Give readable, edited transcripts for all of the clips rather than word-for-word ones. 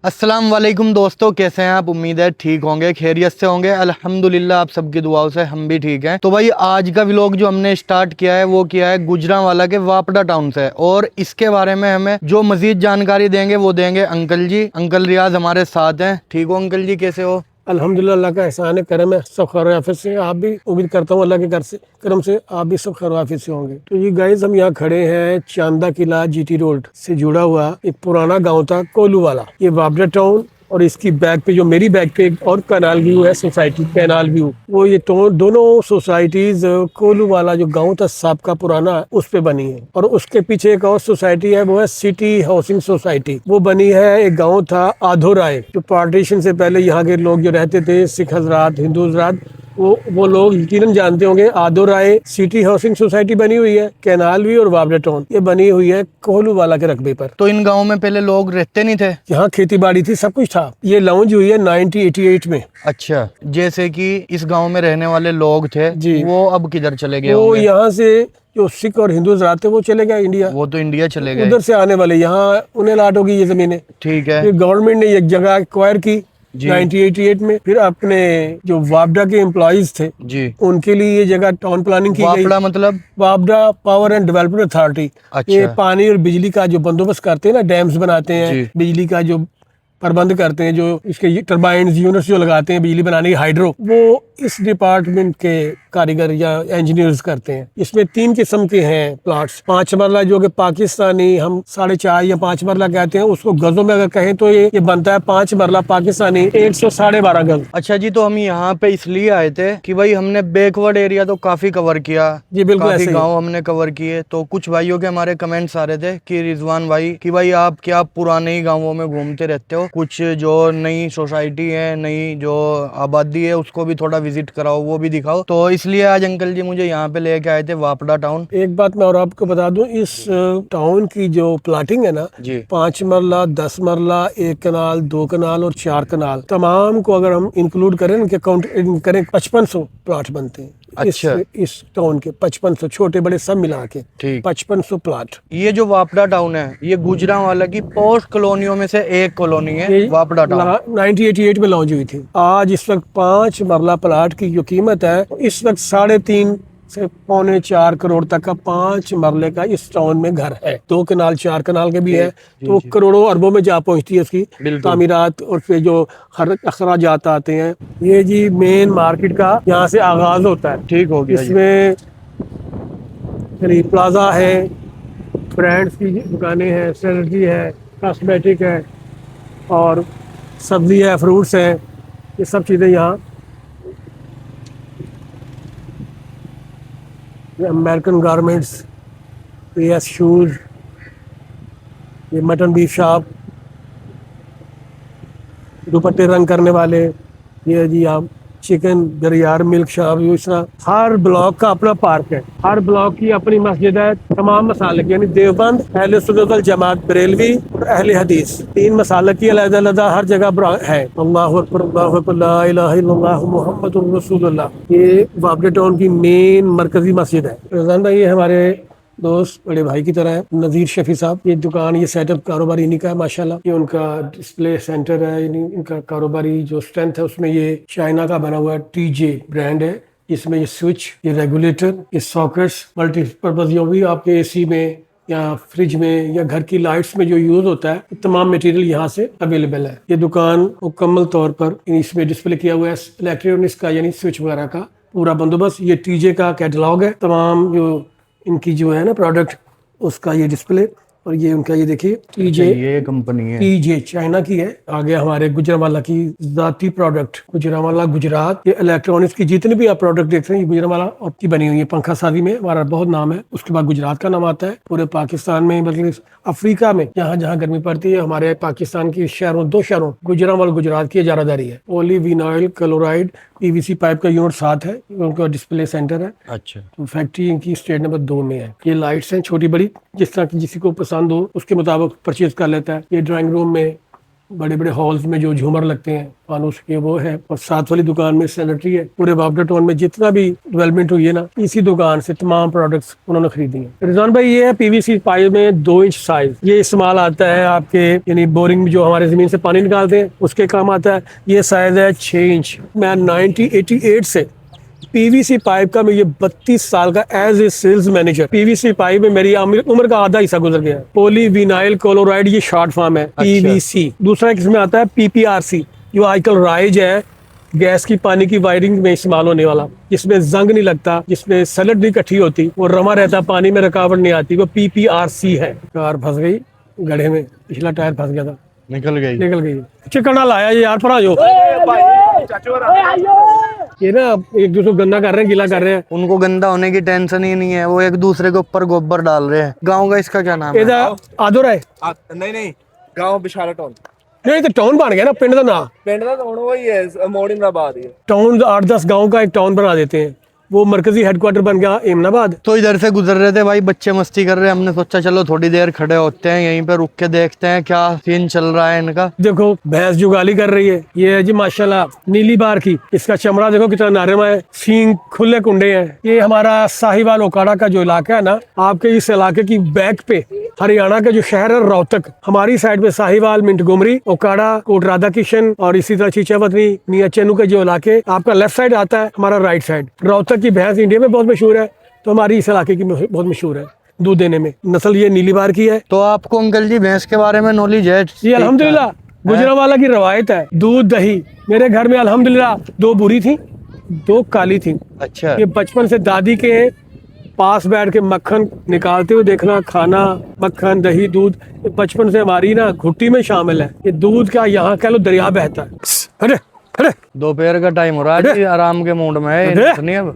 अस्सलाम वालेकुम दोस्तों, कैसे हैं आप? उम्मीद है ठीक होंगे, खैरियत से होंगे। अल्हम्दुलिल्लाह आप सबकी दुआओं से हम भी ठीक हैं। तो भाई आज का व्लॉग जो हमने स्टार्ट किया है वो किया है गुजरांवाला के वापडा टाउन से, और इसके बारे में हमें जो मजीद जानकारी देंगे वो देंगे अंकल जी। अंकल रियाज हमारे साथ हैं। ठीक हो अंकल जी, कैसे हो? अल्हम्दुलिल्लाह, अल्लाह का एहसान है, करम है, सब खैर आफियत से। आप भी उम्मीद करता हूँ अल्लाह के कर से करम से आप भी सब खैर आफियत से होंगे। तो ये गाइस, हम यहाँ खड़े हैं चांदा किला जीटी रोड से जुड़ा हुआ एक पुराना गांव था कोलू वाला, ये वापडा टाउन। और इसकी बैक पे, जो मेरी बैक पे एक और कैनाल व्यू है, सोसाइटी कैनाल व्यू, वो ये तो दोनों सोसाइटीज कोलू वाला जो गांव था सबका पुराना, उस पे बनी है। और उसके पीछे एक और सोसाइटी है, वो है सिटी हाउसिंग सोसाइटी, वो बनी है। एक गांव था आधो राय, जो पार्टीशन से पहले यहाँ के लोग जो रहते थे, सिख हजरात, हिंदू हजरात, वो लोग यकीनन जानते होंगे। आधो राय सिटी हाउसिंग सोसाइटी बनी हुई है, कैनाल व्यू और वापडा टाउन ये बनी हुई है कोहलू वाला के रकबे पर। तो इन गाँव में पहले लोग रहते नहीं थे? यहाँ खेती बाड़ी थी, सब कुछ था। ये लॉन्च हुई है 1988 में। अच्छा, जैसे कि इस गांव में रहने वाले लोग थे जी। वो अब किधर चले गए वो होंगे? यहाँ से जो सिख और हिंदू हजरात थे वो चले गए इंडिया। वो तो इंडिया चले गए। उधर से आने वाले यहाँ उन्हें लाट होगी ये जमीनें। ठीक है। फिर गवर्नमेंट ने एक जगह एक्वायर की जी। 1988 में। फिर अपने जो वापडा के एम्प्लॉइज थे जी। उनके लिए ये जगह टाउन प्लानिंग की गई। वापडा मतलब? वापडा पावर एंड डेवलपमेंट अथॉरिटी। अच्छा। ये पानी और बिजली का जो बंदोबस्त करते हैं ना, डैम्स बनाते हैं, जी। बिजली का जो प्रबंध करते हैं, जो इसके टरबाइन यूनिट्स जो लगाते हैं बिजली बनाने की, हाइड्रो, वो इस डिपार्टमेंट के कारीगर या इंजीनियर्स करते हैं। इसमें 3 किस्म के हैं प्लाट्स। 5 मरला जो कि पाकिस्तानी हम 4.5 या 5 मरला कहते हैं, उसको गजों में अगर कहें तो ये बनता है 5 मरला पाकिस्तानी 112.5 गज। अच्छा जी, तो हम यहाँ पे इसलिए आए थे कि भाई हमने बैकवर्ड एरिया तो काफी कवर किया। जी बिल्कुल काफी ऐसे ही। गांव हमने कवर किए। तो कुछ भाइयों के हमारे कमेंट्स आ रहे थे कि रिजवान भाई कि भाई आप क्या पुराने ही गांवों में घूमते रहते हो, कुछ जो नई सोसाइटी है, नई जो आबादी है उसको भी थोड़ा विजिट कराओ, वो भी दिखाओ। तो इसलिए आज अंकल जी मुझे यहाँ पे लेके आए थे वापडा टाउन। एक बात मैं और आपको बता दूं, इस टाउन की जो प्लाटिंग है ना जी। 5 मरला, 10 मरला, 1 कनाल, 2 कनाल और 4 कनाल, तमाम को अगर हम इंक्लूड करें ना, काउंट करें, 5500 प्लाट बनते हैं। अच्छा। इस टाउन के 5500 छोटे बड़े सब मिला के ठीक। 5500 प्लाट। ये जो वापडा टाउन है ये गुजरांवाला की पोस्ट कॉलोनियों में से एक कॉलोनी है, वापडा टाउन। 1988 में लॉन्च हुई थी। आज इस वक्त 5 मरला प्लाट की जो कीमत है, इस वक्त 3.5 से पौने 4 करोड़ तक का 5 मरले का इस टाउन में घर है। 2 कनाल, 4 कनाल के भी है, तो करोड़ों अरबों में जा पहुंचती है उसकी तामीरात और फिर जो हर अखराजात आते हैं। ये जी मेन मार्केट का यहाँ से आगाज होता है। ठीक हो गया। इसमें प्लाजा है, ब्रांड्स की दुकानें हैं, सैनिटरी है, कॉस्मेटिक है, और सब्जी है, फ्रूट्स हैं, ये सब चीज़ें यहाँ। ये अमेरिकन गारमेंट्स, ये शूज़, ये मटन बीफ शॉप, दुपट्टे रंग करने वाले, ये जी आप चिकन बिरयार मिल्क शॉप। इस तरह हर ब्लॉक का अपना पार्क है, हर ब्लॉक की अपनी मस्जिद है। तमाम मसालक यानी देवबंद, अहले सुन्नत वल जमात बरेलवी और अहले हदीस, 3 मसालक की अलग-अलग हर जगह है। अल्लाहु अकबर, अल्लाहु अकबर, ला इलाहा इल्लल्लाह मुहम्मदुर रसूलुल्लाह। ये वापडा टाउन की मेन मरकजी मस्जिद है। रज़ान भाई, ये हमारे दोस्त बड़े भाई की तरह है, नज़ीर शफी साहब। ये दुकान, ये सेटअप कारोबार इन्हीं का है माशाल्लाह। ये उनका डिस्प्ले सेंटर है, इनका कारोबारी जो स्ट्रेंथ है उसमें ये चाइना का बना हुआ टीजे ब्रांड है। इसमें ये स्विच, ये रेगुलेटर, ये सॉकेट्स, मल्टीपर्पज, जो भी आपके एसी में या फ्रिज में या घर की लाइट्स में जो यूज होता है, तमाम मटेरियल यहाँ से अवेलेबल है। ये दुकान मुकम्मल तौर पर इसमें डिस्प्ले किया हुआ है इलेक्ट्रॉनिक्स का, यानी स्विच वगैरह का पूरा बंदोबस्त। ये टीजे का कैटलॉग है, तमाम जो इनकी जो है ना प्रोडक्ट, उसका ये डिस्प्ले। और ये उनका, ये देखिए टीजे, ये कंपनी है, टीजे चाइना की है। आगे हमारे गुजरांवाला की जाती प्रोडक्ट, गुजरांवाला गुजरात। ये इलेक्ट्रॉनिक्स की जितने भी आप प्रोडक्ट देख रहे हैं, ये गुजरांवाला और की बनी हुई है। पंखा साजी में हमारा बहुत नाम है, उसके बाद गुजरात का नाम आता है। पूरे पाकिस्तान में, बल्कि अफ्रीका में, जहाँ जहाँ गर्मी पड़ती है, हमारे पाकिस्तान की शहरों, 2 शहरों गुजरांवाला गुजरात की इजारादारी है। ओलिविनाइल क्लोराइड पीवीसी पाइप का यूनिट 7 है, उनका डिस्प्ले सेंटर है। अच्छा। तो फैक्ट्री इनकी स्टेट नंबर 2 में है। ये लाइट्स हैं छोटी बड़ी, जिस तरह की जिसी को पसंद हो उसके मुताबिक परचेज कर लेता है। ये ड्राइंग रूम में बड़े बड़े हॉल्स में जो झूमर लगते हैं फानूस के, वो है। और साथ वाली दुकान में सैनिटरी है। पूरे वापडा टाउन में जितना भी डेवलपमेंट हुई है ना, इसी दुकान से तमाम प्रोडक्ट्स उन्होंने खरीदी हैं। रिजवान भाई, ये है पीवीसी पाइप में 2 इंच साइज, ये इस्तेमाल आता है आपके यानी बोरिंग में जो हमारे जमीन से पानी निकालते हैं उसके काम आता है। ये साइज है 6 इंच। मैं 1988 से पीवीसी पाइप का, मैं ये 32 साल का as a sales manager, PVC pipe में मेरी उम्र का आधा हिस्सा गुजर गया है। पॉलीविनाइल क्लोराइड ये शॉर्ट फॉर्म है पीवीसी। दूसरा किसमें आता है पीपीआरसी, जो आजकल राइज है गैस की पानी की वायरिंग में इस्तेमाल होने वाला, जिसमें जंग नहीं लगता, जिसमें सलट नहीं इकट्ठी होती, वो रमा रहता, पानी में रुकावट नहीं आती, वो पीपीआरसी है। कार फंस गई गड्ढे में, पिछला टायर फंस गया था, निकल गई। चिकना लाया ये यार, फरा जो ये ना एक दूसरे को गंदा कर रहे हैं, गीला कर रहे हैं। उनको गंदा होने की टेंशन ही नहीं है, वो एक दूसरे के ऊपर गोबर डाल रहे हैं। गांव का इसका क्या नाम है? आदोर है नहीं गांव बिशाला टाउन। नहीं तो टाउन बन गया ना, पिंड का ना, पिंड का टाउन वही है, मोड़ इमराबाद ही। टाउन 8-10 गांव का एक टाउन बना देते हैं, वो मरकजी हेडक्वार्टर बन गया इमनाबाद। तो इधर से गुजर रहे थे भाई, बच्चे मस्ती कर रहे हैं, हमने सोचा चलो थोड़ी देर खड़े होते हैं यहीं पे, रुक के देखते हैं क्या सीन चल रहा है इनका। देखो भैंस जुगाली कर रही है, ये है जी माशाल्लाह नीली बार की। इसका चमड़ा देखो कितना नारिमा है, सींग खुले कुंडे हैं। ये हमारा साहिवाल ओकाड़ा का जो इलाका है ना, आपके इस इलाके की बैक पे हरियाणा का जो शहर है रोहतक, हमारी साइड में साहिवाल, मिंटगुमरी, ओकाड़ा, कोट राधा किशन और इसी तरह चीचावतनी, मियां चन्नू के जो इलाके, आपका लेफ्ट साइड आता है, हमारा राइट साइड। रोहतक की भैंस इंडिया में बहुत मशहूर है, तो हमारी इस इलाके की बहुत मशहूर है दूध देने में। नस्ल ये नीली बार की है। तो आपको अंकल जी भैंस के बारे में नॉलेज है? जी अल्हम्दुलिल्लाह, गुजरांवाला की रवायत है, दूध दही। मेरे घर में अल्हम्दुलिल्लाह 2 बुरी थी, 2 काली थी। अच्छा। ये बचपन से दादी के पास बैठ के मक्खन निकालते हुए देखना, खाना, मक्खन, दही, दूध, ये बचपन से हमारी ना घुट्टी में शामिल है। ये दूध का यहाँ कह लो दरिया बहता है। अरे अरे, दोपहर का टाइम हो रहा है, आराम के मूड में है। अब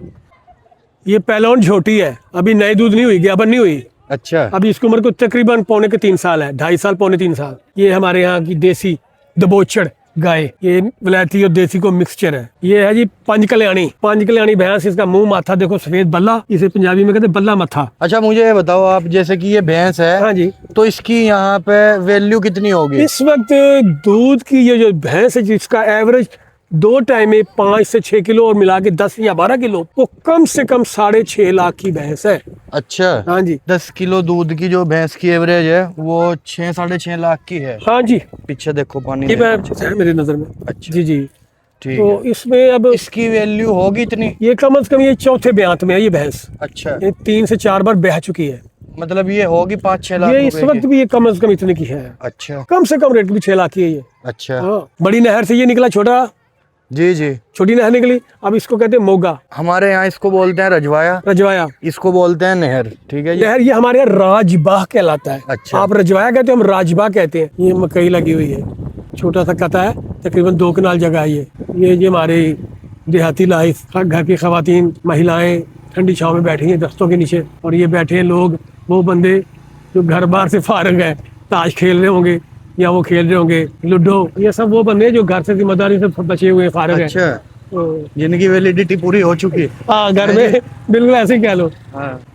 ये पहलौन छोटी है, अभी नई दूध नहीं हुई, ज्ञापन नहीं हुई। अच्छा। अभी इसकी उम्र को तकरीबन 2.25 साल है, 2.5 साल, 2.25 साल। ये हमारे यहाँ की देसी दबोचड़ गाय, ये विलायती और देसी को मिक्सचर है। ये है जी पंचकल्याणी भैंस। इसका मुंह माथा देखो सफेद बल्ला, इसे पंजाबी में कहते हैं बल्ला मथा। अच्छा, मुझे ये बताओ आप, जैसे कि ये भैंस है, हाँ जी, तो इसकी यहाँ पे वैल्यू कितनी होगी इस वक्त? दूध की ये जो भैंस है जिसका एवरेज 2 टाइम में 5 से 6 किलो और मिला के 10 या 12 किलो, वो कम से कम 6.5 लाख की भैंस है। अच्छा। हाँ जी, 10 किलो दूध की जो भैंस की एवरेज है वो 6-6.5 लाख की है। हाँ जी, पीछे देखो पानी ये देखो। है मेरी नजर में। अच्छा जी जी, ठीक तो है। इसमें अब इसकी वैल्यू होगी इतनी? ये कम से कम ये चौथे ब्यांत में है ये भैंस। अच्छा, ये 3 से 4 बार बह चुकी है। मतलब ये होगी 5-6 लाख ये इस रुपए वक्त की। भी ये कम से कम इतने की है। अच्छा कम से कम रेट भी 6 लाख की है ये। अच्छा। हाँ, बड़ी नहर से ये निकला, जी जी। छोटी नहर निकली, अब इसको कहते हैं मोगा। हमारे यहाँ इसको बोलते हैं रजवाया, इसको बोलते हैं नहर। ठीक है जी। नहर ये हमारे यहाँ राजबाह कहलाता है। अच्छा। आप रजवाया कहते हो, हम राजबाह कहते हैं। ये मकई लगी हुई है, छोटा सा कता है, तकरीबन 2 कनाल जगह है ये हमारी देहाती लाइफ। घर की खवातीन, महिलाएं ठंडी छांव में बैठी हैं दस्तों के नीचे, और ये बैठे हैं लोग, वो बंदे जो घर बार से फारग है, ताश खेल रहे होंगे या वो खेल रहे होंगे लूडो। ये सब वो बंदे जो घर से जिम्मेदारी से बचे हुए फारग है। अच्छा, जिनकी वैलिडिटी पूरी हो चुकी है। हाँ, घर में बिल्कुल ऐसे ही कह लो।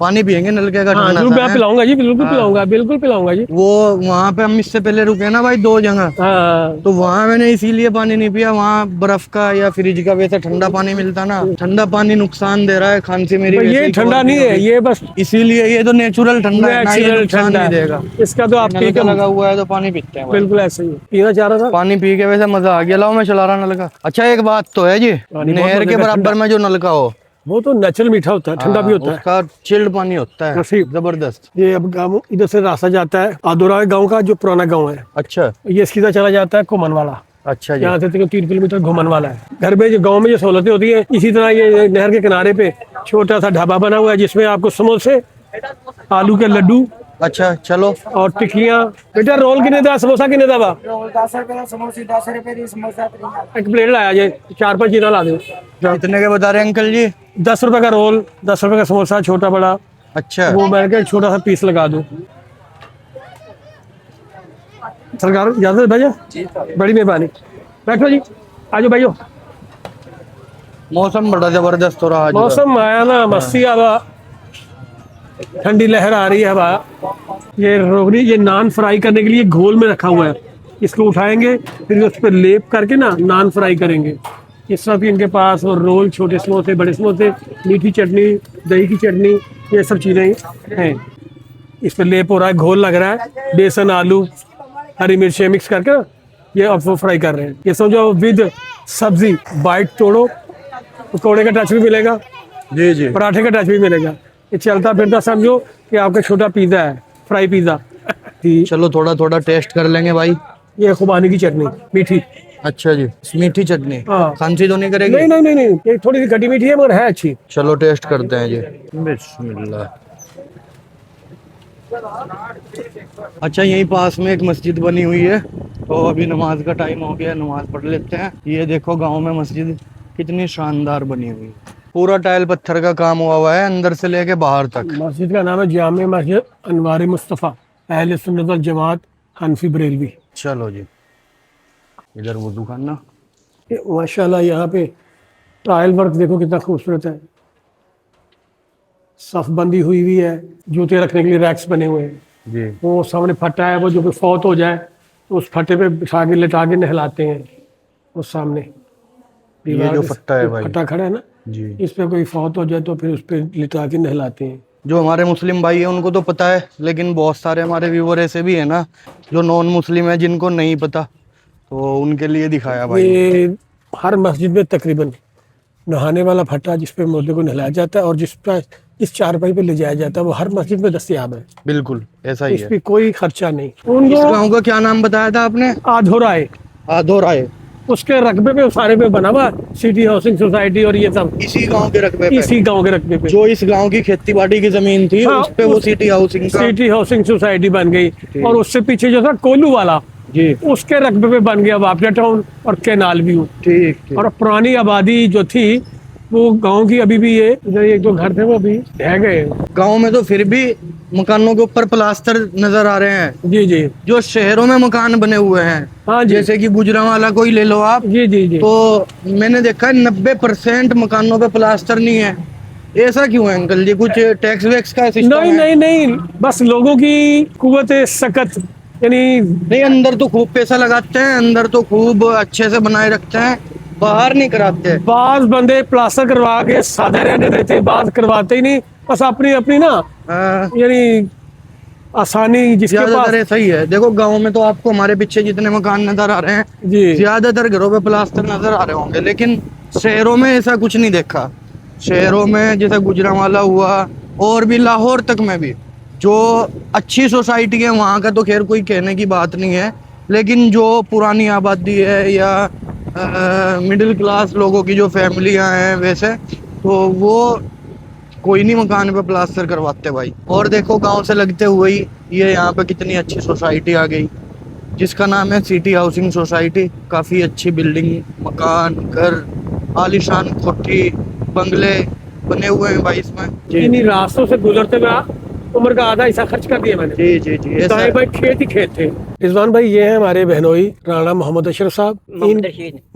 पानी पियेंगे नलके का हाँ, ठंडा जरूर सा, मैं है? पिलाऊंगा जी, बिल्कुल पिलाऊंगा, बिल्कुल पिलाऊंगा जी। वो वहाँ पे हम इससे पहले रुके ना भाई 2 जगह, हाँ, तो वहाँ मैंने इसीलिए पानी नहीं पिया, वहाँ बर्फ का या फ्रिज का वैसे ठंडा पानी मिलता ना। ठंडा पानी नुकसान दे रहा है, खांसी मेरी वैसे ये ही ठंडा कवर नहीं है, होगी। ये बस इसीलिए ये तो नेचुरल ठंडा है ना, ये नेचुरल नुकसान ठंडा नहीं है। देगा। इसका तो आप नलका पी लगा हुआ है तो पानी पीते हैं भाई। बिल्कुल ऐसे ही है। पीना चाह रहा था। पानी पी के वैसे मजा आ गया। लाओ मैं चला रहा नलका। अच्छा, एक बात तो है जी, बहुत नहर के मजे का बराबर में जो नलका हो, वो तो नेचुरल मीठा होता है, ठंडा भी होता है। उसका चिल्ड पानी होता है, नसीब। जबरदस्त। ये अब गाँव इधर से रास्ता जाता है आदोरा गांव का, जो पुराना गांव है, अच्छा ये सीधा चला जाता है घुमन वाला। अच्छा जी। यहाँ से 3 किलोमीटर घुमन वाला है। घर में जो गांव में जो सहूलतें होती है, इसी तरह ये नहर के किनारे पे छोटा सा ढाबा बना हुआ है, जिसमें आपको समोसे, आलू के लड्डू अच्छा चलो। और टिक्कियाँ। बेटा रोल कितने दा, समोसा कितने दा? 10 रुपए समोसे, 10 रुपए की समोसा। एक प्लेट लाया जाए, 4-5 चीना ला दो। कितने के बता रहे हैं अंकल जी? 10 रुपए का रोल, 10 रुपए का समोसा, छोटा बड़ा। अच्छा, वो मैंने कहा छोटा सा पीस लगा दो। सरकार इजाजत भैया, बड़ी मेहरबानी। बैठो जी, आजो भाइयों। मौसम बड़ा जबरदस्त हो रहा है आज। मौसम आया ना, मस्ती हवा, ठंडी लहर आ रही है हवा। ये रोगनी, ये नान फ्राई करने के लिए घोल में रखा हुआ है, इसको उठाएंगे, फिर उस पर लेप करके ना नान फ्राई करेंगे। इस वक्त इनके पास और रोल, छोटे समोसे, बड़े समोसे, मीठी चटनी, दही की चटनी, ये सब चीज़ें हैं। इस पर लेप हो रहा है, घोल लग रहा है, बेसन, आलू, हरी मिर्चें मिक्स करके ये अब वो फ्राई कर रहे हैं। ये समझो विद सब्जी, बाइट तोड़ो, पकौड़े का टच भी मिलेगा, जी जी। पराठे का टच भी मिलेगा। ये चलता फिरता समझो कि आपका छोटा पिज़्ज़ा है, फ्राई पिज़्ज़ा। चलो थोड़ा थोड़ा टेस्ट कर लेंगे भाई। ये खुबानी की चटनी, मीठी। अच्छा जी, मीठी चटनी, हाँ। खांसी तो नहीं करेगी? नहीं नहीं नहीं नहीं, ये थोड़ी सी खट्टी मीठी है मगर है अच्छी। चलो टेस्ट करते हैं जी। बिस्मिल्लाह। अच्छा, यहीं पास में एक मस्जिद बनी हुई है, तो अभी नमाज का टाइम हो गया, नमाज पढ़ लेते हैं। ये देखो गांव में मस्जिद कितनी शानदार बनी हुई है, पूरा टाइल पत्थर का काम हुआ है अंदर से लेके बाहर तक। मस्जिद का नाम है जामे मस्जिद अनवार मुस्तफ़ा अहले सुन्नत वल जमात हनफी बरेलवी। चलो जी, इधर वुजू करना। ये माशाल्लाह यहाँ पे टाइल वर्क देखो कितना खूबसूरत है, सफ बंदी हुई हुई है, जूते रखने के लिए रैक्स बने हुए हैं। जी। वो सामने फट्टा है, वो जो कोई फौत हो जाए तो उस फट्टे पे बिठा के लेटा के नहलाते हैं। उस सामने ये जो फट्टा है भाई, फट्टा खड़ा है ना जी, इस पे कोई फौत हो जाए तो फिर उस पे लिटा के नहलाते हैं। जो हमारे मुस्लिम भाई है उनको तो पता है, लेकिन बहुत सारे हमारे व्यूवर ऐसे भी है ना जो नॉन मुस्लिम है, जिनको नहीं पता, तो उनके लिए दिखाया भाई। ये हर मस्जिद में तकरीबन नहाने वाला फट्टा जिस पे मुर्दे को नहलाया जाता है और जिस चारपाई पे ले जाया जाता है वो हर मस्जिद में दस्तयाब है। बिल्कुल ऐसा ही इस है। पे कोई खर्चा नहीं। इस उनको गांव का क्या नाम बताया था आपने? आधोरा है, आधोराय। उसके रकबे पे सारे पे बना हुआ सिटी हाउसिंग सोसाइटी और ये सब इसी गांव के रकबे पे? इसी गांव के रकबे पे। जो इस गांव की खेती बाड़ी की जमीन थी, हाँ, उस पे वो सिटी हाउसिंग का। सिटी हाउसिंग सोसाइटी बन गई और उससे पीछे जो था कोलू वाला जी, उसके रकबे पे बन गया वापडा टाउन और कैनाल व्यू। ठीक ठीक। और पुरानी आबादी जो थी वो गांव की अभी भी है, इधर एक दो घर थे वो भी ढह गए। गांव में तो फिर भी मकानों के ऊपर प्लास्टर नजर आ रहे हैं, जी जी जो शहरों में मकान बने हुए हैं। हाँ जी, जैसे कि गुजरांवाला कोई ले लो आप, जी जी जी। तो मैंने देखा है 90% मकानों पे प्लास्टर नहीं है। ऐसा क्यों है अंकल जी? कुछ टैक्स वैक्स का सिस्टम नहीं है? नहीं नहीं, बस लोगों की कुव्वत सकत, यानी नहीं, अंदर तो खूब पैसा लगाते हैं, अंदर तो खूब अच्छे से बनाए रखते हैं, बाहर नहीं कराते। बाज बंदे प्लास्टर करवा के सादे रहने देते, बात करवाते ही नहीं, बस अपनी अपनी ना हाँ, यानी आसानी जिसके पास। ज्यादातर ऐसा ही है। देखो गांव में तो आपको हमारे पीछे जितने मकान नजर आ रहे हैं, जी ज्यादातर घरों पे प्लास्टर नजर आ रहे होंगे, लेकिन शहरों में ऐसा कुछ नहीं देखा। शहरों में जैसे गुजरांवाला हुआ और भी लाहौर तक में भी जो अच्छी सोसाइटी है वहाँ का तो खैर कोई कहने की बात नहीं है, लेकिन जो पुरानी आबादी है या मिडिल क्लास लोगों की जो फैमिलियाँ हैं वैसे, तो वो कोई नहीं मकान पे प्लास्टर करवाते भाई। और देखो गांव से लगते हुए ही ये यहाँ पे कितनी अच्छी सोसाइटी आ गई, जिसका नाम है सिटी हाउसिंग सोसाइटी। काफ़ी अच्छी बिल्डिंग, मकान, घर, आलीशान कोठी, बंगले बने हुए हैं भाई इसमें। इन्हीं रास्तों से गुजरते हुए उम्र का आधा हिस्सा खर्च कर दिया मैंने। जी जी जी, ऐसा दाएं भाई खेत ही खेत थे। रिजवान भाई ये है हमारे बहनोई राणा मोहम्मद अशरफ साहब,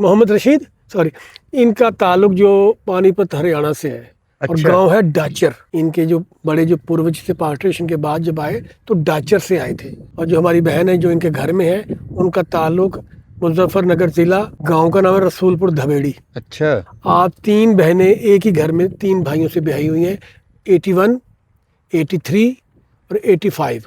मोहम्मद रशीद सॉरी। इनका ताल्लुक जो पानीपत हरियाणा से है और अच्छा। गांव है डाचर। इनके जो बड़े जो पूर्वज थे पार्टीशन के बाद जब आए तो डाचर से आए थे। और जो हमारी बहन है जो इनके घर में है उनका ताल्लुक मुजफ्फरनगर जिला, गांव का नाम है रसूलपुर धवेड़ी। अच्छा। आप तीन बहनें एक ही घर में तीन भाइयों से ब्याही हुई हैं, 81, 83 और 85।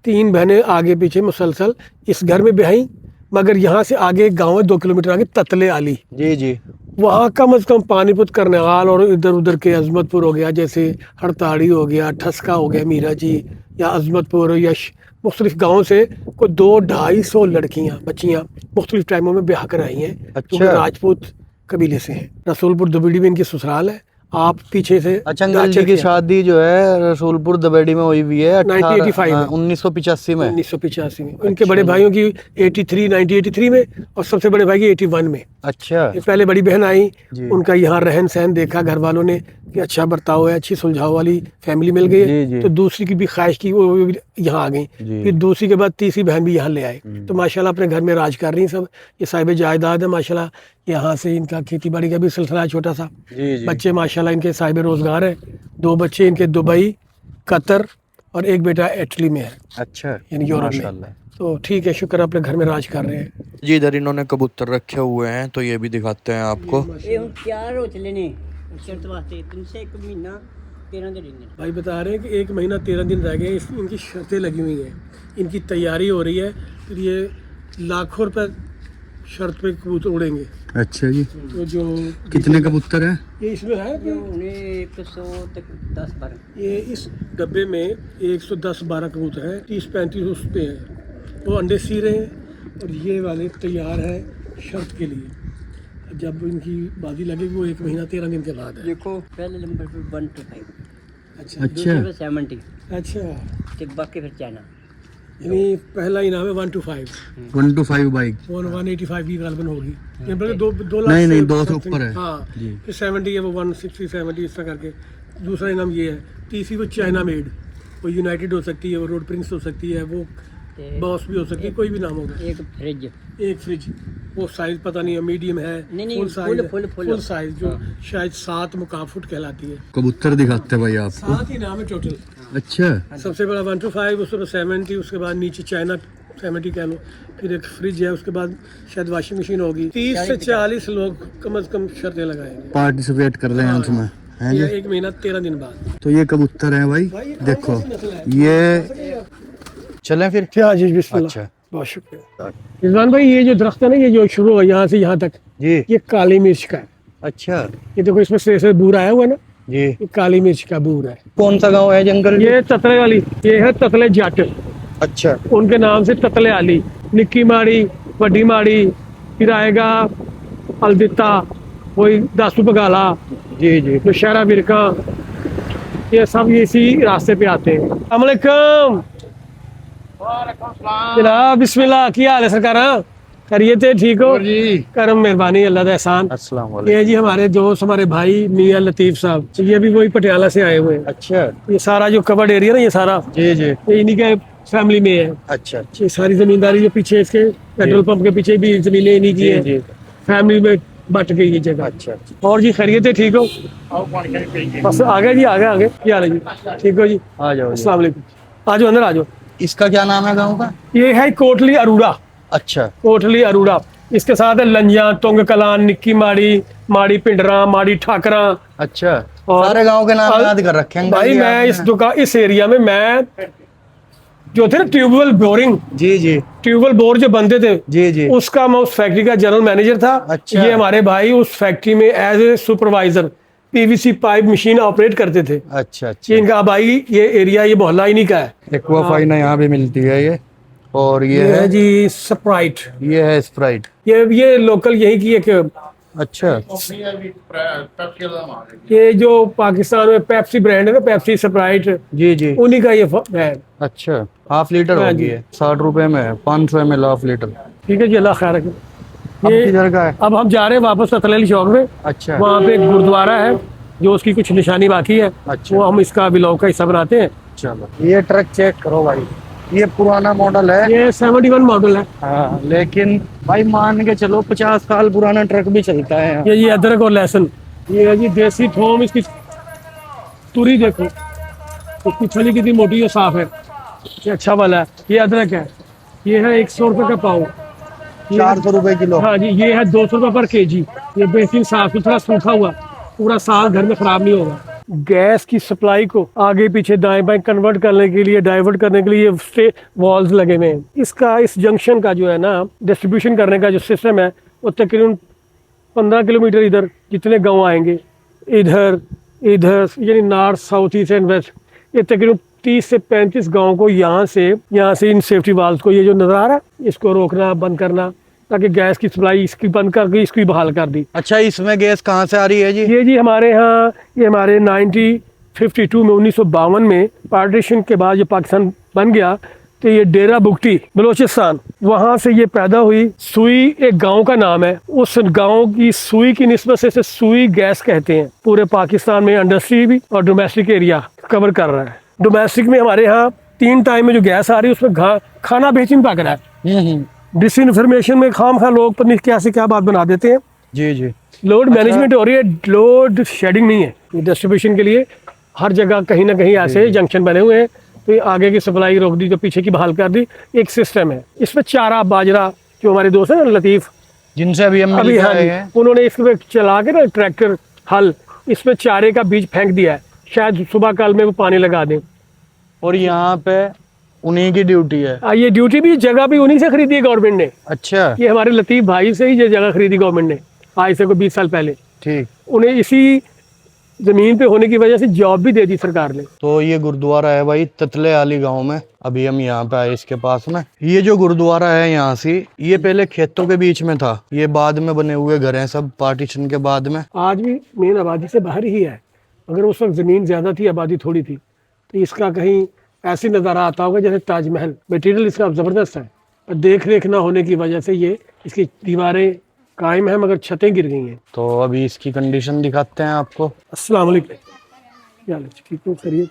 तीन बहनें आगे पीछे मुसलसल इस घर में ब्याही, मगर यहाँ से आगे एक गाँव है 2 किलोमीटर आगे ततले आली, जी जी। वहाँ कम से कम पानीपत करनेवाल और इधर उधर के अजमतपुर हो गया, जैसे हड़ताड़ी हो गया, ठसका हो गया, मीरा जी या अजमतपुर या मुख्तलिफ गाँव से कोई 200-250 लड़कियाँ बच्चियाँ मुख्तलिफ टाइमों में ब्याह कर आई हैं। अच्छा। जो राजपूत कबीले से हैं। रसूलपुर दुबेड़ी में इनकी ससुराल है। आप पीछे से अच्छा, अंकल जी की शादी जो है रसूलपुर दबेड़ी में हुई हुई है 1985 में। 1985 में। 1985 में। इनके बड़े भाइयों की 1983 में और सबसे बड़े भाई की 81 में। अच्छा ये पहले बड़ी बहन आई, जी। उनका यहाँ रहन सहन देखा घर वालों ने कि अच्छा बर्ताव है, अच्छी सुलझाव वाली फैमिली मिल गई जी, है, जी। तो दूसरी की भी ख्वाहिश की वो भी यहाँ आ गई। जी। फिर दूसरी के बाद तीसरी बहन भी यहाँ ले आए, तो माशाल्लाह अपने घर में राज कर रही हैं सब। ये साहिब जायदाद है माशाल्लाह। यहाँ से इनका खेती बाड़ी का भी सिलसिला है छोटा सा। जी जी। बच्चे माशाल्लाह इनके साहिब रोजगार है। 2 बच्चे इनके दुबई, कतर और एक बेटा इटली में है, अच्छा, यानी यूरोप में। माशाल्लाह। तो ठीक है, शुक्र अपने घर में राज कर रहे हैं। जी इधर इन्होंने कबूतर रखे हुए हैं, तो ये भी दिखाते हैं आपको। ਇਹ ਹੁਣ ਤਿਆਰ ਹੋ ਚਲੇ ਨੇ ਸ਼ਰਤ ਵਾਸਤੇ तुमसे एक महीना 13 दिन रहने भाई बता रहे हैं कि 1 महीना 13 दिन रह गए, इनकी शर्तें लगी हुई हैं, इनकी तैयारी हो रही है, फिर ये लाखों रुपए शर्त पे कबूतर उड़ेंगे। अच्छा जी, तो जो कितने कबूतर हैं? ये इसमें है कि उन्हें 100 तक 10-12 ये इस डब्बे में 110-12 कबूतर हैं, 30-35 उस पे हैं, वो अंडे सी रहे हैं और ये वाले तैयार है शर्त के लिए। जब इनकी बाजी लगेगी वो 1 महीना 13 दिन के बाद है। देखो पहले नंबर पे 1 to 5, अच्छा अच्छा दूसरे पे 70, अच्छा, फिर बाकी फिर चाइना। यानी पहला इनाम है 1 to 5 1 to 5 बाइक। 185 की गालबन होगी, ये बल्कि 2 लाख नहीं, से 2 से something, ऊपर है। हाँ जी। फिर 70 है वो 160-70 इस तरह करके। दूसरा इनाम ये है, तीसरी वो चाइना मेड, वो यूनाइटेड हो सकती है, वो रोड प्रिंस हो सकती है, वो ते बॉस भी हो सकती है, कोई भी नाम होगा। एक फ्रिज, एक फ्रिज, वो साइज पता नहीं है, मीडियम है, नहीं, फुल साइज, फुल साइज जो शायद 7 मुकाम फुट कहलाती है। कबूतर दिखाते हैं भाई आपको। 7 ही नाम है टोटल। अच्छा, सबसे बड़ा 1 to 5, उसके बाद 70, उसके बाद नीचे चाइना 70 कह लो, फिर एक फ्रिज है, उसके बाद शायद वॉशिंग मशीन होगी। 30 से 40 लोग कम से कम शर्तें लगाएंगे। पार्टिसिपेट कर रहे हैं उसमें, हैं ये जी। 1 महीना 13 दिन बाद। तो ये कबूतर हैं भाई, देखो ये। चलें फिर। हाँ जी, बिस्मिल्लाह। अच्छा बहुत शुक्रिया रिजवान भाई। ये जो दरख्त है ना, ये जो शुरू हो यहाँ से यहाँ तक, जी। ये काली मिर्च का है। अच्छा ये देखो इसमें से बूर आया हुआ है ना, जी। ये काली मिर्च का बूर है। कौन सा गांव है जंगल? ये ततले वाली, ये है ततले जट, अच्छा उनके नाम से ततले आली, निक्की माड़ी, वड्डी माड़ी, फिर आएगा अलदिता, वही दासू बगाला, जी जी। नौशहरा बिरका, ये सब इसी रास्ते पे आते हैं। अस्सलाम वालेकुम जनाब, बिस्मिल्लाह। क्या हाल है सरकार? खैरियत है, ठीक हो जी। करम मेहरबानी अल्लाह का एहसान। अस्सलाम वालेकुम। ये जी हमारे दोस्त, हमारे भाई मियां लतीफ साहब, ये भी वही पटियाला से आए हुए हैं। अच्छा ये सारा जो कवर्ड एरिया ना, ये सारा जी जी। ये इन्हीं के फैमिली में है। अच्छा अच्छा ये सारी जमींदारी जो पीछे इसके पेट्रोल पंप के पीछे भी जमीनें इन्हीं की जी है। जी। फैमिली में बट गई ये जगह। अच्छा अच्छा। और जी खैरियत है, ठीक हो? बस आ गए जी, आ गए आगे। क्या हाल है जी? ठीक हो जी? आ जाओ जी। अस्सलाम वालेकुम। आ जाओ अंदर आ जाओ। इसका क्या नाम है गांव का? ये है कोटली अरूड़ा। अच्छा कोटली अरूड़ा, इसके साथ है लंजा, तुंग कलान, निक्की माड़ी, माड़ी पिंडरा, माड़ी ठाकरा। अच्छा। और- सारे गांव के नाम याद कर रखे हैं भाई मैं इस दुकान, इस एरिया में मैं जो थे ना ट्यूबवेल बोरिंग, जी जी ट्यूबवेल बोर जो बनते थे, जी जी। उसका मैं उस फैक्ट्री का जनरल मैनेजर था। अच्छा। ये हमारे भाई उस फैक्ट्री में as a supervisor PVC pipe machine operate करते थे। अच्छा ये अच्छा। इनका आबाई, ये एरिया, ये मोहल्ला इन्हीं का है। एक्वाफाइन यहाँ पे मिलती है ये। और ये ये है है, जी स्प्राइट, ये है स्प्राइट। ये लोकल यही की एक, अच्छा ये जो पाकिस्तान में पेप्सी ब्रांड है ना, पेप्सी स्प्राइट, जी जी। उन्हीं का ये है। अच्छा, हाफ लीटर हाँ होगी जी। है, 60 रुपए में है, 500 ml हाफ लीटर। ठीक है जी, अल्लाह खैर रखे। अब ये किधर का है? अब हम जा रहे हैं वापस ततलेली चौक में। अच्छा वहाँ पे एक गुरुद्वारा है जो उसकी कुछ निशानी बाकी है, अच्छा। वो हम इसका ब्लॉग का हिस्सा बनाते हैं। चलो, ये ट्रक चेक करो भाई, ये पुराना मॉडल है। ये 71 मॉडल है। हाँ, लेकिन भाई मान के चलो 50 साल पुराना ट्रक भी चलता है यहाँ। ये अदरक और लहसुन, ये है जी देसी थोम। इसकी तुरी देखो, इसकी छली कितनी मोटी और साफ है, ये अच्छा वाला है। ये अदरक है, ये है 100 रुपए का पाव। 400 रुपए किलो। हाँ जी, ये है 200 रुपए पर केजी। ये बेहतरीन साफ सुथरा सूखा हुआ, पूरा साल घर में खराब नहीं होगा। गैस की सप्लाई को आगे पीछे दाएं बाएं कन्वर्ट करने के लिए, डाइवर्ट करने के लिए वॉल्व लगे हुए हैं। इसका, इस जंक्शन का जो है ना, डिस्ट्रीब्यूशन करने का जो सिस्टम है, वो तकरीबन 15 किलोमीटर इधर जितने गांव आएंगे, इधर इधर यानी north south east and west, ये तकरीबन 30 से 35 गाँव को यहाँ से इन सेफ्टी वाल्व को, ये जो नजर आ रहा है, इसको रोकना, बंद करना, ताकि गैस की सप्लाई इसकी बंद करके इसकी बहाल कर दी। अच्छा, इसमें गैस कहाँ से आ रही है जी? ये जी हमारे यहाँ, ये हमारे 1952 में, 1952 में पार्टीशन के बाद जो पाकिस्तान बन गया, तो ये डेरा बुगटी बलोचिस्तान, वहाँ से ये पैदा हुई। सुई एक गांव का नाम है, उस गांव की सुई की निस्बत से इसे सुई गैस कहते हैं। पूरे पाकिस्तान में इंडस्ट्री भी और डोमेस्टिक एरिया कवर कर रहा है। डोमेस्टिक में हमारे यहाँ 3 टाइम में जो गैस आ रही है, उसमें खाना बेहतरीन पक रहा है। डिस इन्फॉर्मेशन में खाम खा लोग पता नहीं क्या से क्या बात बना देते हैं। जी जी। लोड मैनेजमेंट हो रही है, लोड शेडिंग नहीं है। ये डिस्ट्रीब्यूशन के लिए हर जगह कहीं ना कहीं ऐसे जंक्शन बने हुए हैं तो ये आगे की सप्लाई रोक दी, जो पीछे की बहाल कर दी। एक सिस्टम है इसमें, चारा बाजरा, जो हमारे दोस्त हैं लतीफ़, जिनसे अभी हम अभी मिल हाँ रहे जी, हैं, उन्होंने इसमें चला के ना ट्रैक्टर हल, इसमें चारे का बीज फेंक दिया है, शायद सुबह कल में वो पानी लगा दें। और यहाँ पे उन्हीं की ड्यूटी है। ये ड्यूटी भी, जगह भी उन्हीं से खरीदी है गवर्नमेंट ने। अच्छा, ये हमारे लतीफ़ भाई से ही ये जगह खरीदी गवर्नमेंट ने, आज से कोई 20 साल पहले। ठीक। उन्हें इसी जमीन पे होने की वजह से जॉब भी दे दी सरकार ने। तो ये गुरुद्वारा है भाई ततले आली गांव में, अभी हम यहाँ पे आए इसके पास में। ये जो गुरुद्वारा है यहाँ से, ये पहले खेतों के बीच में था, ये बाद में बने हुए घर हैं सब पार्टीशन के बाद में। आज भी मेन आबादी से बाहर ही है, अगर उस वक्त ज़मीन ज़्यादा थी, आबादी थोड़ी थी, तो इसका कहीं ऐसे नज़ारा आता होगा जैसे ताजमहल। मटेरियल इसका ज़बरदस्त है, और देख रेख ना होने की वजह से ये इसकी दीवारें कायम हैं मगर छतें गिर गई हैं। तो अभी इसकी कंडीशन दिखाते हैं आपको। अस्सलाम वालेकुम, क्या हाल है? ठीक हो, खैरियत?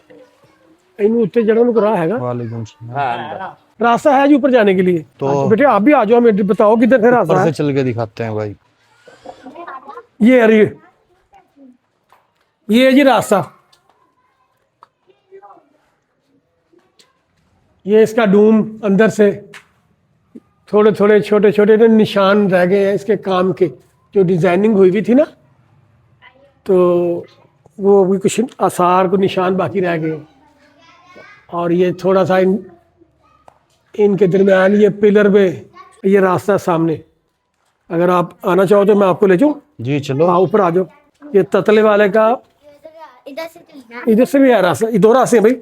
इन उत्ते जड़ों को राह हैगा, वालेकुम सलाम। रास्ता है जी ऊपर जाने के लिए। तो बेटे आप भी आ जाओ, हमें बताओ किधर से रास्ता ऊपर से है। चल के दिखाते हैं भाई। ये अरे ये है जी रास्ता, ये इसका डूम, अंदर से थोड़े थोड़े छोटे छोटे ना निशान रह गए हैं इसके काम के, जो डिजाइनिंग हुई हुई थी ना, तो वो भी कुछ आसार को निशान बाकी रह गए। और ये थोड़ा सा इनके दरमियान ये पिलर पे ये रास्ता सामने, अगर आप आना चाहो तो मैं आपको ले जाऊँ। जी चलो। हाँ ऊपर आ जाओ। ये ततले वाले का इधर से चलना इधर से भी है रास्ता, दो रास्ते हैं भाई।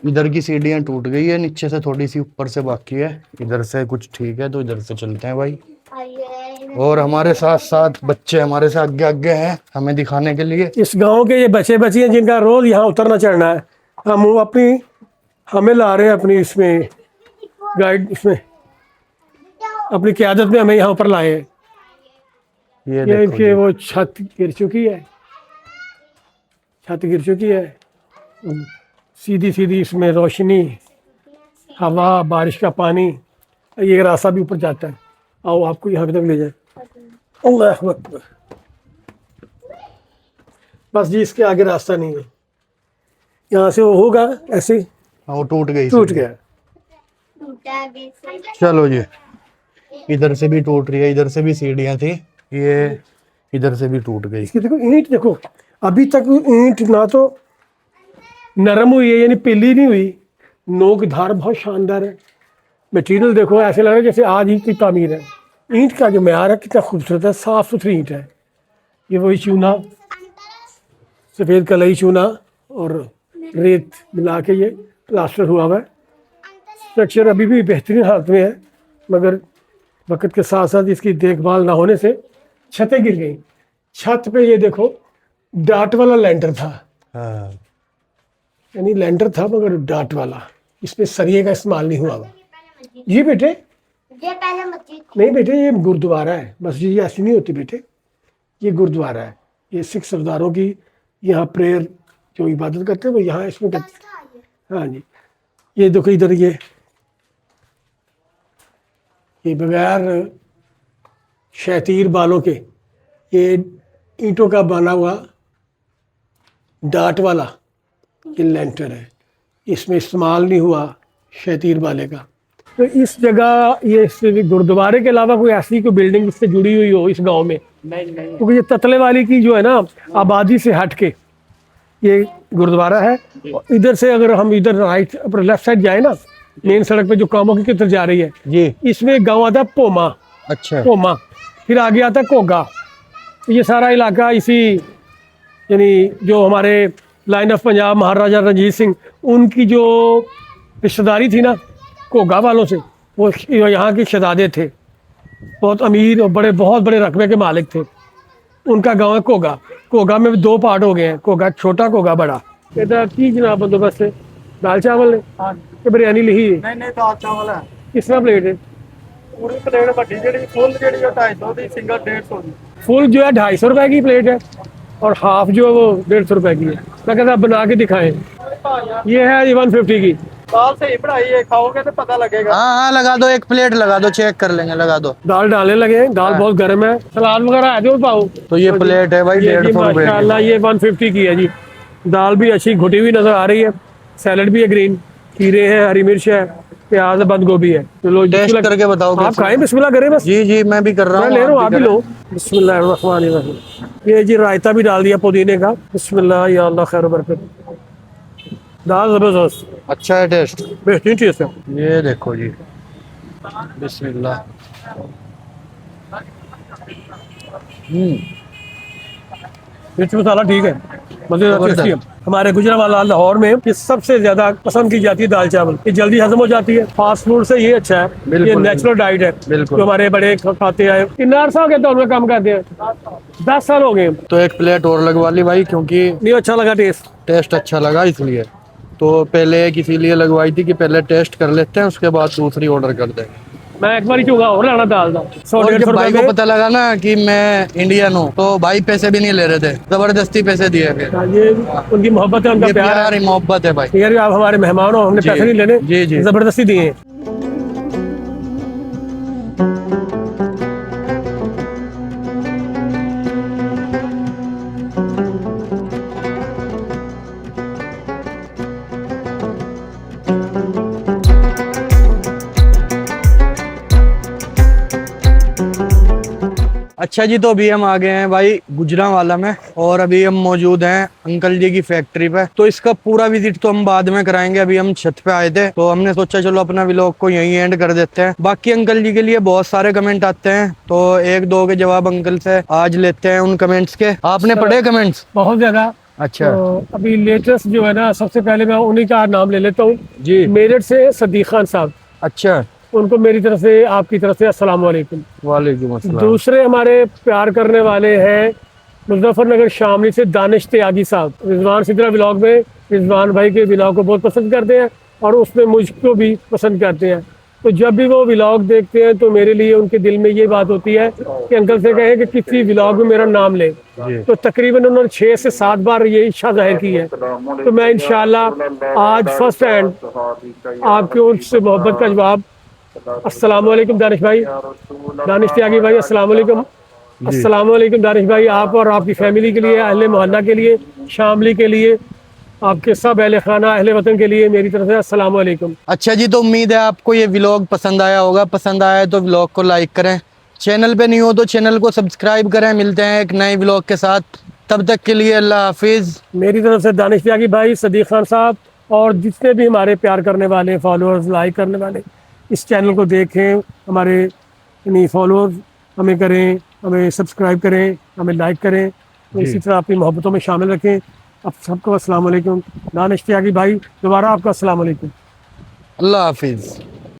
इधर की सीढ़ियाँ टूट गई है, नीचे से थोड़ी सी ऊपर से बाकी है, इधर से कुछ ठीक है, तो इधर से चलते हैं भाई। और हमारे साथ साथ बच्चे हमारे से आगे आगे हैं हमें दिखाने के लिए। इस गांव के ये बच्चे बच्ची हैं जिनका रोज यहाँ उतरना चढ़ना है, हम अपनी हमें ला रहे हैं अपनी इसमें गाइड, इसमें अपनी क़यादत में हमें यहाँ ऊपर लाए हैं। ये ये देखो इनके जी। वो छत गिर चुकी है, छत गिर चुकी है, सीधी सीधी इसमें रोशनी, हवा, बारिश का पानी, ये रास्ता भी ऊपर जाता है। आओ आपको यहाँ तक ले जाए। अल्लाह अकबर। बस जी इसके आगे रास्ता नहीं है, यहाँ से वो होगा ऐसे ही, हाँ, वो टूट गई टूट सीढ़ी। गया। चलो जी, इधर से भी टूट रही है, इधर से भी सीढ़ियाँ थी, ये इधर से भी टूट गई। इसकी देखो ईंट, देखो अभी तक ईंट ना तो नरम हुई है, यानी पीली नहीं हुई, नोक धार बहुत शानदार है। मटेरियल देखो ऐसे लग रहा है जैसे आज ही की तामीर है। ईंट का जो म्यार है कितना खूबसूरत है, साफ़ सुथरी ईंट है। ये वही चूना, सफ़ेद कलई चूना और रेत मिला के ये प्लास्टर हुआ हुआ है। स्ट्रक्चर अभी भी बेहतरीन हालत में है, मगर वक्त के साथ साथ इसकी देखभाल ना होने से छतें गिर गई। छत पे ये देखो डाट वाला लेंटर था, हाँ। यानी लेंटर था मगर डाट वाला, इसमें सरिये का इस्तेमाल नहीं हुआ हुआ। ये बेटे ये पहले मस्जिद नहीं बेटे, ये गुरुद्वारा है, मस्जिद ये ऐसी नहीं होती बेटे, ये गुरुद्वारा है। ये सिख सरदारों की यहाँ प्रेयर जो इबादत करते हैं वो यहाँ इसमें करते हैं। हाँ जी, ये देखो इधर ये बगैर शैतीर बालों के ये ईंटों का बना हुआ डाट वाला ये लेंटर है, इसमें इस्तेमाल नहीं हुआ शैतीर वाले का। तो इस जगह ये इस गुरुद्वारे के अलावा कोई ऐसी कोई बिल्डिंग इससे जुड़ी हुई हो इस गांव में? नहीं। क्योंकि ये ततले वाली की जो है ना आबादी से हट के ये गुरुद्वारा है। इधर से अगर हम इधर राइट अपने लेफ्ट साइड जाए ना, मेन सड़क पे जो कामों की तरफ जा रही है जी। इसमें एक गाँव आता है पोमा, अच्छा। पोमा, फिर आगे आता है कोगा। तो ये सारा इलाका इसी, यानी जो हमारे लाइन ऑफ पंजाब महाराजा रणजीत सिंह उनकी जो रिश्तेदारी थी ना कोगा वालों से, वो यहाँ के शहजादे थे, बहुत अमीर और बहुत बड़े रकबे के मालिक थे। उनका गांव है कोगा। कोगा में भी दो पार्ट हो गए हैं, कोगा छोटा, कोगा बड़ा। कहता की जनाब बंदोबस्त है, दाल चावल ने कि बिरयानी लिखी है? नहीं दाल चावल है किस तरह प्लेट है? पूरी प्लेट ਵੱਡੀ ਜਿਹੜੀ ਫੁੱਲ ਜਿਹੜੀ 250 ਦੀ ਸਿੰਗਲ 150 ਦੀ फुल जो है 250 रुपए की प्लेट है और हाफ जो है वो 150 रुपए की है। मैं कहता बना के दिखाएं। ये है 150 की। दाल सही बनाई है, खाओगे तो पता लगेगा। हाँ हाँ लगा दो, एक प्लेट लगा दो, चेक कर लेंगे, लगा दो। दाल डालने लगे हैं, दाल बहुत गर्म है, सलाद वगैरह है जो पाओ। तो ये प्लेट है भाई ये जी 150 रुपए की। माशाल्लाह ये 150 की है जी। दाल भी अच्छी घुटी हुई नजर आ रही है, सैलड भी है ग्रीन, खीरे हैं, हरी मिर्च है, प्याज है, बंद गोभी है। तो लो टेस्ट करके बताओ आप कैसा खाएं, बिस्मिल्लाह करें बस। जी जी मैं भी कर रहा मैं हूँ, ले रहा हूँ, आप भी करें। लो। बिस्मिल्लाहिर्रहमानिर्रहीम। ये जी रायता भी डाल दिया पुदीने का। बिस्मिल्लाह, या अल्लाह खैर बरकत। दाल जबरदस्त, अच्छा है टेस्ट। बेहतरीन टेस्ट है। ये देखो जी, बिस्मिल्लाह। मिर्च मसाला ठीक है, मजेदार टेस्टी है। हमारे गुजरांवाला लाहौर में ये सबसे ज्यादा पसंद की जाती है दाल चावल। ये जल्दी हजम हो जाती है। फास्ट फूड से ये अच्छा है, ये बिल्कुल, नेचुरल डाइट है बिल्कुल। जो हमारे बड़े खाते आए। कितना अरसा हो गया तो काम करते हैं? 10 साल हो गए। तो एक प्लेट और लगवा ली भाई, क्योंकि नहीं अच्छा लगा टेस्ट। टेस्ट अच्छा लगा इसलिए। तो पहले एक इसीलिए लगवाई थी कि पहले टेस्ट कर लेते हैं, उसके बाद दूसरी ऑर्डर कर देंगे। मैं एक बार चूंगा और लाना दाल दा और 100-150 जब भाई को रुपए पता लगा ना कि मैं इंडियन हूँ, तो भाई पैसे भी नहीं ले रहे थे, जबरदस्ती पैसे दिए फिर। ये उनकी मोहब्बत है, उनका ये प्यार प्यार है। है, मोहब्बत है भाई। यार आप हमारे मेहमान हो, हमने जी, पैसे नहीं लेने, जी, जी। जबरदस्ती दिए हैं। अच्छा जी, तो अभी हम आ गए हैं भाई गुजरांवाला में, और अभी हम मौजूद हैं अंकल जी की फैक्ट्री पे। तो इसका पूरा विजिट तो हम बाद में कराएंगे, अभी हम छत पे आए थे तो हमने सोचा चलो अपना व्लॉग को यहीं एंड कर देते हैं। बाकी अंकल जी के लिए बहुत सारे कमेंट आते हैं, तो एक दो के जवाब अंकल से आज लेते हैं उन कमेंट्स के। आपने पढ़े कमेंट्स? बहुत ज्यादा। अच्छा तो अभी लेटेस्ट जो है ना, सबसे पहले मैं उन्हीं का नाम ले लेता हूँ। जी। मेरठ से सदीक खान साहब, अच्छा, उनको मेरी तरफ से, आपकी तरफ से अस्सलाम वालेकुम। वालेकुम अस्सलाम। दूसरे हमारे प्यार करने वाले हैं मुजफ्फरनगर शामली से दानिश त्यागी साहब। रिजवान सिद्रा व्लॉग में रिजवान भाई के व्लॉग को बहुत पसंद करते हैं और उसमें मुझको भी पसंद करते हैं। तो जब भी वो व्लॉग देखते हैं तो मेरे लिए उनके दिल में ये बात होती है कि अंकल से कहें कि किसी व्लॉग में मेरा नाम लें। तो तकरीबन उन्होंने 6 से 7 बार ये इच्छा जाहिर की है। तो मैं इंशाल्लाह आज फर्स्ट हैंड आपके उनसे मोहब्बत का जवाब। अस्सलाम वालेकुम दानिश भाई, दानिश त्यागी भाई, अस्सलाम वालेकुम। अस्सलाम वालेकुम दानिश भाई, आप और आपकी फैमिली के लिए, अहले मोहल्ला के लिए, शामली के लिए, आपके सब अहले खाना, अहले वतन के लिए मेरी तरफ से अस्सलाम वालेकुम। अच्छा जी, तो उम्मीद है आपको ये व्लॉग पसंद आया होगा। पसंद आया है तो व्लॉग को लाइक करें, चैनल पे नहीं हो तो चैनल को सब्सक्राइब करें। मिलते हैं एक नए व्लॉग के साथ, तब तक के लिए अल्लाह हाफिज। मेरी तरफ से दानिश त्यागी भाई, सदीक खान साहब और जितने भी हमारे प्यार करने वाले फॉलोअर्स, लाइक करने वाले, इस चैनल को देखें, हमारे यानी फॉलोअर्स हमें करें, हमें सब्सक्राइब करें, हमें लाइक करें, तो इसी तरह अपनी मोहब्बतों में शामिल रखें। अब सबको अस्सलाम वालेकुम। दानिश त्यागी भाई, दोबारा आपका अस्सलाम वालेकुम। अल्लाह हाफिज।